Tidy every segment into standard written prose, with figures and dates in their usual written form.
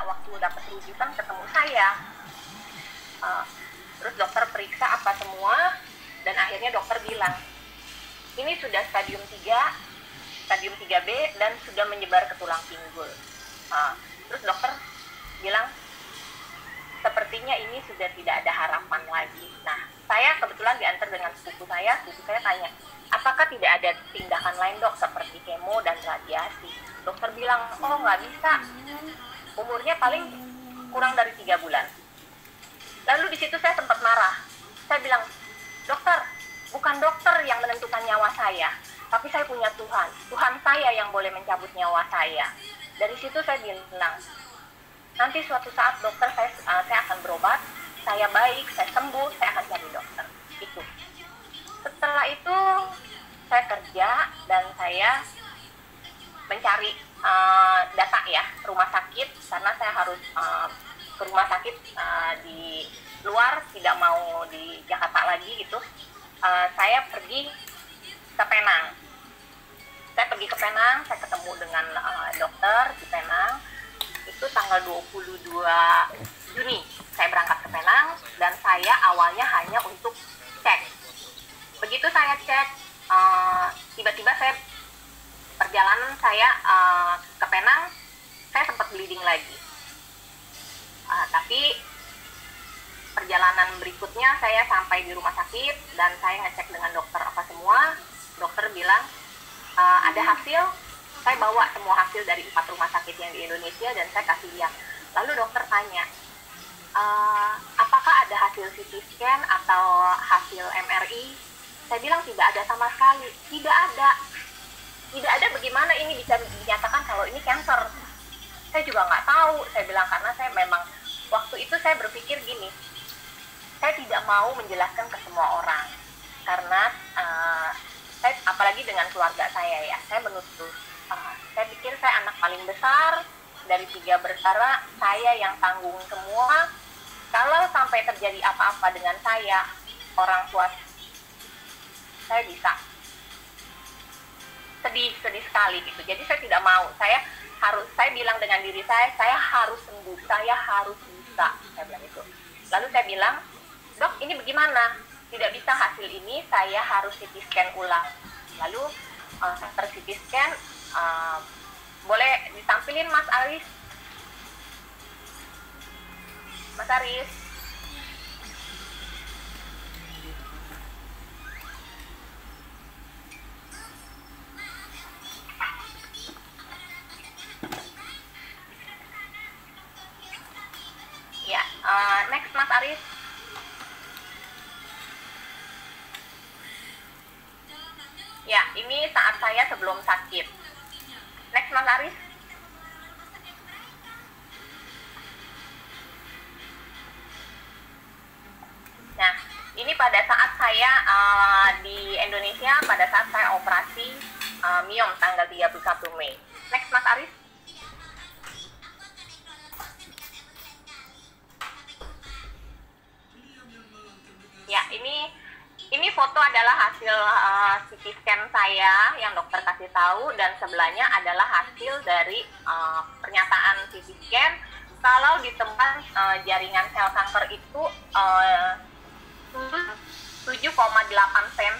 waktu dapat rujukan ketemu saya. Terus dokter periksa apa semua, dan akhirnya dokter bilang, ini sudah stadium 3B, dan sudah menyebar ke tulang pinggul. Terus dokter bilang, sepertinya ini sudah tidak ada harapan lagi. Nah, saya kebetulan diantar dengan sepupu saya tanya, apakah tidak ada tindakan lain dok, seperti kemo dan radiasi? Dokter bilang, oh nggak bisa, umurnya paling kurang dari 3 bulan. Lalu di situ saya sempat marah. Saya bilang, dokter, bukan dokter yang menentukan nyawa saya, tapi saya punya Tuhan. Tuhan saya yang boleh mencabut nyawa saya. Dari situ saya bilang, nanti suatu saat dokter, saya akan berobat, saya baik, saya sembuh, saya akan cari dokter. Itu. Setelah itu saya kerja dan saya mencari data ya, rumah sakit, karena saya harus ke rumah sakit di luar, tidak mau di Jakarta lagi gitu. Saya pergi ke Penang. Saya ketemu dengan dokter di Penang. Itu tanggal 22 Juni saya berangkat ke Penang, dan saya awalnya hanya untuk cek. Begitu saya cek, tiba-tiba perjalanan saya ke Penang, saya sempat bleeding lagi. Tapi perjalanan berikutnya saya sampai di rumah sakit dan saya ngecek dengan dokter apa semua. Dokter bilang ada hasil. Saya bawa semua hasil dari 4 rumah sakit yang di Indonesia dan saya kasih lihat. Lalu dokter tanya, apakah ada hasil CT scan atau hasil MRI? Saya bilang tidak ada sama sekali. Tidak ada, bagaimana ini bisa dinyatakan kalau ini cancer? Saya juga nggak tahu. Saya bilang, karena saya memang waktu itu saya berpikir gini, saya tidak mau menjelaskan ke semua orang, karena saya, apalagi dengan keluarga saya ya, saya menutup. Saya pikir saya anak paling besar dari 3 bersaudara, saya yang tanggung semua. Kalau sampai terjadi apa-apa dengan saya, orang tua saya bisa sedih sekali gitu. Jadi saya tidak mau. Saya bilang dengan diri saya harus sembuh, saya harus bisa. Saya bilang itu. Lalu saya bilang, dok, ini bagaimana? Tidak bisa hasil ini, saya harus CT scan ulang. Lalu CT scan, boleh ditampilin Mas Aris? Mas Aris? Ya, next Mas Aris. Ya, ini saat saya sebelum sakit. Next Mas Aris. Nah, ini pada saat saya di Indonesia, pada saat saya operasi miom tanggal 31 Mei. Next Mas Aris. Ya, ini foto adalah hasil CT scan saya yang dokter kasih tahu, dan sebelahnya adalah hasil dari pernyataan CT scan kalau ditemukan jaringan sel kanker itu 7,8 cm,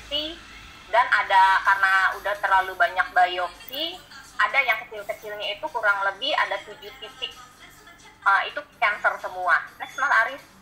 dan ada, karena udah terlalu banyak biopsi, ada yang kecil-kecilnya itu kurang lebih ada 7 titik. Itu cancer semua. Next Mas Aris.